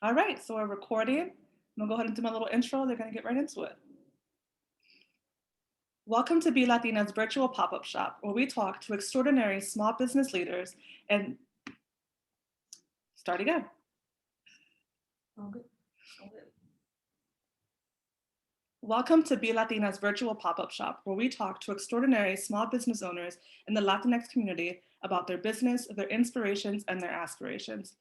All right, so we're recording. I'm gonna go ahead and do my little intro. They're gonna get right into it. Welcome to Be Latina's virtual pop-up shop, where we talk to extraordinary small business leaders and start again. Oh, good. Oh, good. Welcome to Be Latina's virtual pop-up shop, where we talk to extraordinary small business owners in the Latinx community about their business, their inspirations, and their aspirations.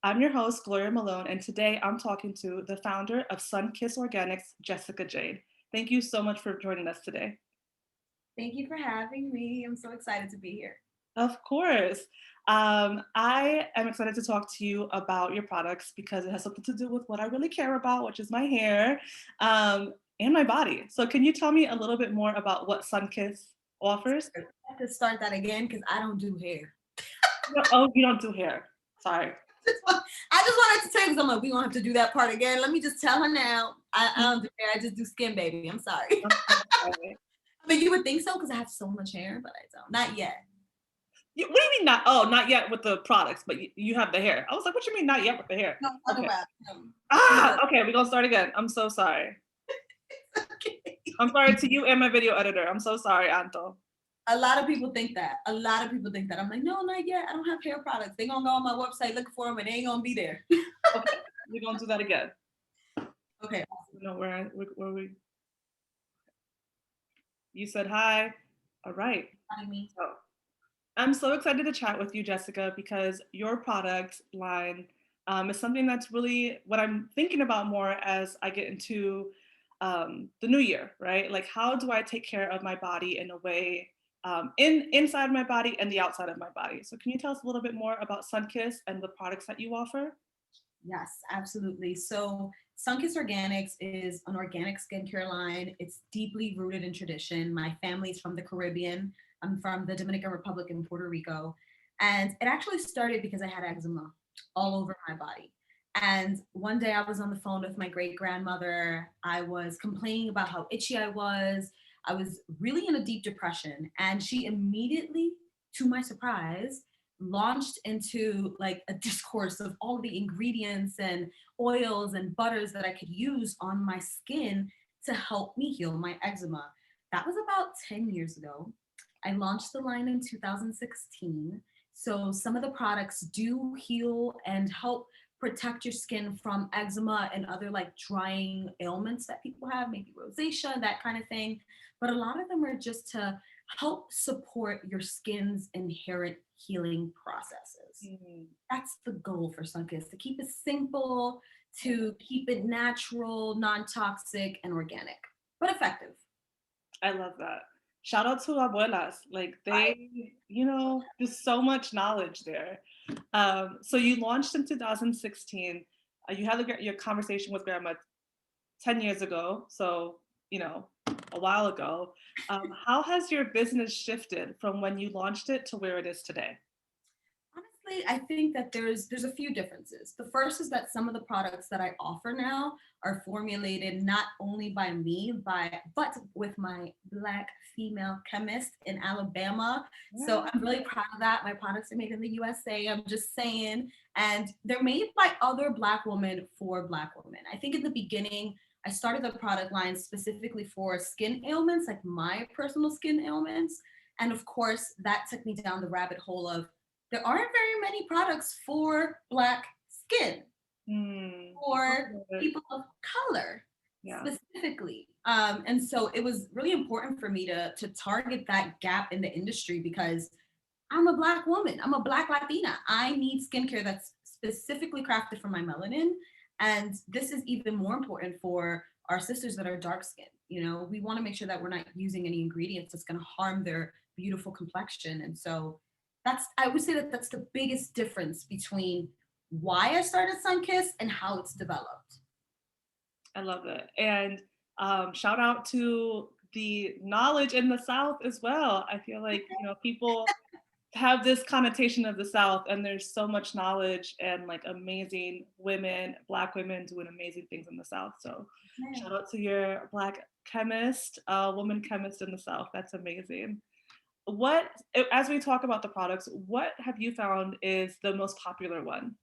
I'm your host, Gloria Malone, and today I'm talking to the founder of Sunkiss Organics, Jessica Jade. Thank you so much for joining us today. Thank you for having me. I'm so excited to be here. Of course. I am excited to talk to you about your products because it has something to do with what I really care about, which is my hair and my body. So, can you tell me a little bit more about what Sunkiss offers? I have to start that again because I don't do hair. Oh, you don't do hair. Sorry. I just wanted to say because I'm like, we don't have to do that part again. Let me just tell her now. I don't do hair. I just do skin, baby. I'm sorry. I'm so sorry. I mean, you would think so because I have so much hair, but I don't. Not yet. What do you mean not? Oh, not yet with the products, but you have the hair. I was like, what you mean not yet with the hair? No, I'm talking Okay. about Okay, we're gonna start again. I'm so sorry. okay. I'm sorry to you and my video editor. I'm so sorry, Anto. A lot of people think that. A lot of people think that. I'm like, no, not yet. I don't have hair products. They gonna go on my website looking for them, and they ain't gonna be there. Okay, we're gonna do that again. Okay. No, where we you said hi. All right. I mean, So I'm so excited to chat with you, Jessica, because your product line is something that's really what I'm thinking about more as I get into the new year, right? Like, how do I take care of my body in a way inside my body and the outside of my body? So, can you tell us a little bit more about Sunkiss and the products that you offer? yes, absolutely. So, Sunkiss Organics is an organic skincare line. It's deeply rooted in tradition. My family's from the Caribbean. I'm from the Dominican Republic and Puerto Rico. And it actually started because I had eczema all over my body. And one day I was on the phone with my great grandmother. I was complaining about how itchy I was. I was really in a deep depression. And she immediately, to my surprise, launched into like a discourse of all the ingredients and oils and butters that I could use on my skin to help me heal my eczema. That was about 10 years ago. I launched the line in 2016. So some of the products do heal and help protect your skin from eczema and other like drying ailments that people have, maybe rosacea, that kind of thing. But a lot of them are just to help support your skin's inherent healing processes. Mm, That's the goal for Sunkist, to keep it simple, to keep it natural, non-toxic, and organic, but effective. I love that. Shout out to abuelas. Like Right. there's so much knowledge there. So you launched in 2016. You had your conversation with grandma 10 years ago. So, a while ago. How has your business shifted from when you launched it to where it is today? Honestly, I think that there's a few differences. The first is that some of the products that I offer now are formulated not only by me, but with my Black female chemist in Alabama. So Yeah. I'm really proud of that. My products are made in the USA. I'm just saying, and they're made by other Black women for Black women. I think in the beginning, I started the product line specifically for skin ailments, like my personal skin ailments. And of course, that took me down the rabbit hole of there aren't very many products for Black skin, Mm, I for love it. people of color Yeah. specifically. And so it was really important for me to target that gap in the industry because I'm a Black woman, I'm a Black Latina. I need skincare that's specifically crafted for my melanin. And this is even more important for our sisters that are dark skinned. You know, we want to make sure that we're not using any ingredients that's going to harm their beautiful complexion. And so I would say that that's the biggest difference between why I started Sunkiss and how it's developed. I love it. And shout out to the knowledge in the South as well. I feel like, people have this connotation of the South, and there's so much knowledge and like amazing women, Black women doing amazing things in the South. So Man. shout out to your Black chemist, woman chemist in the South. That's amazing. As we talk about the products, what have you found is the most popular one?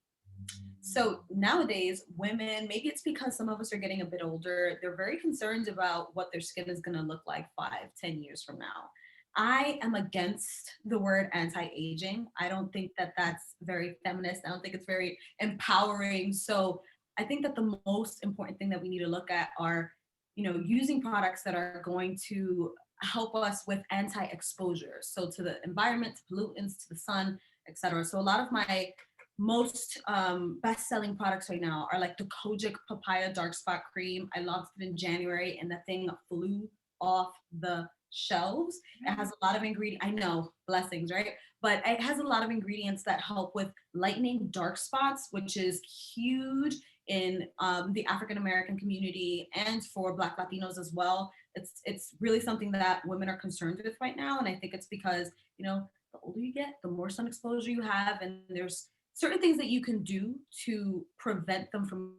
So nowadays, women, maybe it's because some of us are getting a bit older, they're very concerned about what their skin is going to look like 5, 10 years from now. I am against the word anti-aging. I don't think that that's very feminist. I don't think it's very empowering. So I think that the most important thing that we need to look at are, using products that are going to help us with anti-exposure. So to the environment, to pollutants, to the sun, etc. So a lot of my most best-selling products right now are like the Kojic Papaya Dark Spot Cream. I launched it in January, and the thing flew off the shelves. It has a lot of ingredients. I know, blessings, right? But it has a lot of ingredients that help with lightening dark spots, which is huge in the African American community and for Black Latinos as well. It's really something that women are concerned with right now, and I think it's because the older you get, the more sun exposure you have, and there's certain things that you can do to prevent them from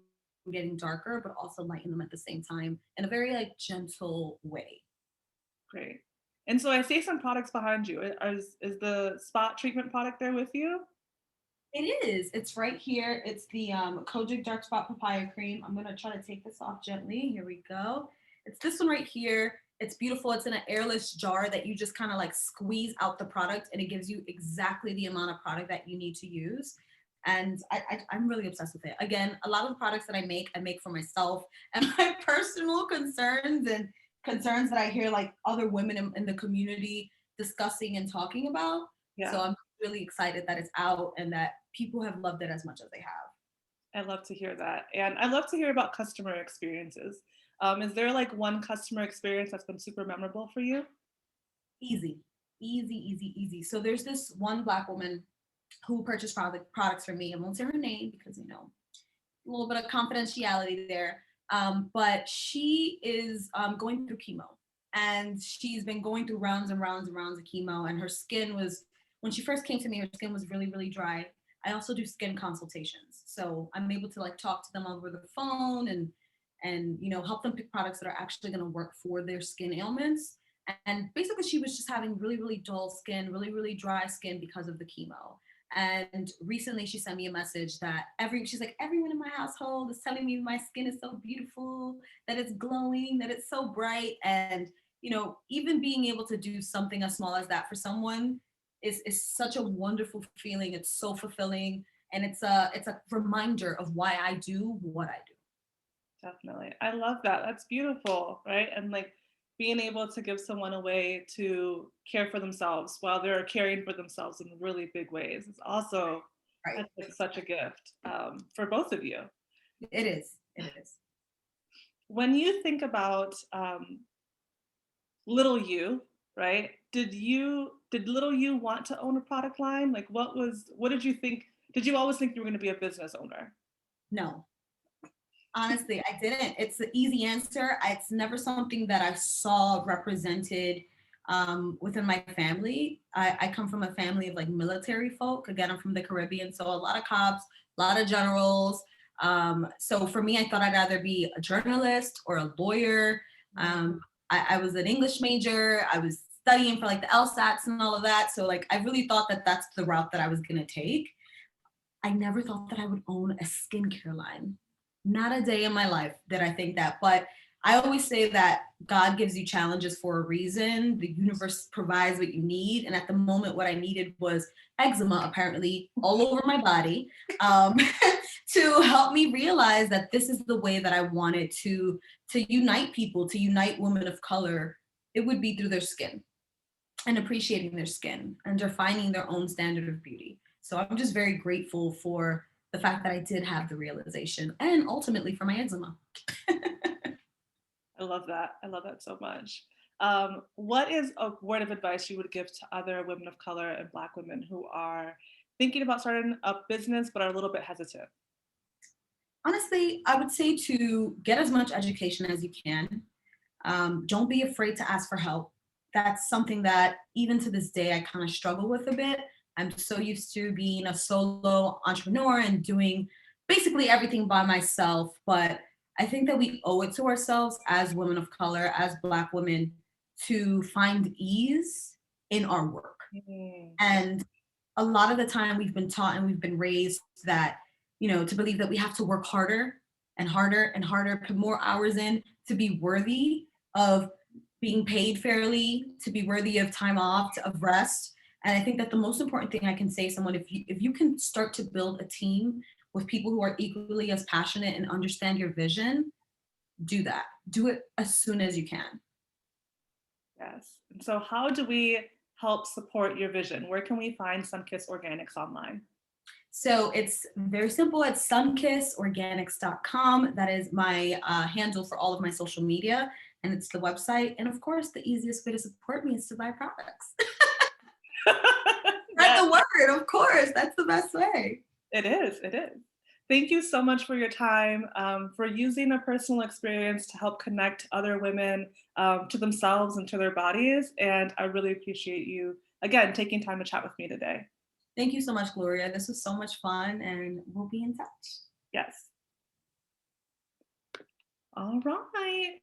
getting darker, but also lighten them at the same time in a very like gentle way. Great. And so I see some products behind you. Is the spot treatment product there with you? It is. It's right here. It's the Kojic Dark Spot Papaya Cream. I'm gonna try to take this off gently. Here we go. It's this one right here. It's beautiful. It's in an airless jar that you just kind of like squeeze out the product, and it gives you exactly the amount of product that you need to use. And I'm really obsessed with it. Again, a lot of the products that I make for myself and my personal concerns and concerns that I hear like other women in the community discussing and talking about. So Yeah, I'm really excited that it's out and that people have loved it as much as they have. I love to hear that. And I love to hear about customer experiences. Is there like one customer experience that's been super memorable for you? Easy, easy, easy, easy. So there's this one Black woman who purchased products from me. I won't say her name because a little bit of confidentiality there. But she is going through chemo, and she's been going through rounds and rounds and rounds of chemo. And her skin was, when she first came to me, her skin was really, really dry. I also do skin consultations, so I'm able to like talk to them over the phone and help them pick products that are actually going to work for their skin ailments. And basically, she was just having really, really dull skin, really, really dry skin because of the chemo. And recently she sent me a message that she's like, everyone in my household is telling me my skin is so beautiful, that it's glowing, that it's so bright. And, even being able to do something as small as that for someone is such a wonderful feeling. It's so fulfilling. And it's a reminder of why I do what I do. Definitely. I love that. That's beautiful, right? And like being able to give someone a way to care for themselves while they're caring for themselves in really big ways. It's also, Right. I think, such a gift for both of you. It is. It is. When you think about little you, right? Did little you want to own a product line? Like what did you think? Did you always think you were going to be a business owner? No, honestly, I didn't. It's the easy answer. It's never something that I saw represented within my family. I come from a family of like military folk. Again, I'm from the Caribbean, so a lot of cops, a lot of generals. So for me, I thought I'd either be a journalist or a lawyer. Um, I was an English major. I was studying for like the LSATs and all of that. So like I really thought that that's the route that I was gonna take. I never thought that I would own a skincare line. Not a day in my life did I think that. But I always say that God gives you challenges for a reason. The universe provides what you need. And at the moment, what I needed was eczema, apparently, all over my body, um, to help me realize that this is the way that I wanted to unite people, to unite women of color. It would be through their skin and appreciating their skin and defining their own standard of beauty. So I'm just very grateful for the fact that I did have the realization and ultimately for my eczema. I love that. I love that so much. What is a word of advice you would give to other women of color and Black women who are thinking about starting a business but are a little bit hesitant? Honestly, I would say to get as much education as you can. Don't be afraid to ask for help. That's something that even to this day I kind of struggle with a bit. I'm so used to being a solo entrepreneur and doing basically everything by myself. But I think that we owe it to ourselves as women of color, as Black women, to find ease in our work. Mm, yeah. And a lot of the time we've been taught and we've been raised that, to believe that we have to work harder and harder and harder, put more hours in to be worthy of being paid fairly, to be worthy of time off, of rest. And I think that the most important thing I can say to someone, if you can start to build a team with people who are equally as passionate and understand your vision, do that. Do it as soon as you can. Yes. And so how do we help support your vision? Where can we find Sunkiss Organics online? So it's very simple. It's sunkissorganics.com. That is my handle for all of my social media, and it's the website. And of course, the easiest way to support me is to buy products. Spread Yes, the word, of course. That's the best way. it is. It is. Thank you so much for your time, for using a personal experience to help connect other women to themselves and to their bodies. And I really appreciate you, again, taking time to chat with me today. Thank you so much, Gloria. This was so much fun, and we'll be in touch. Yes. All right.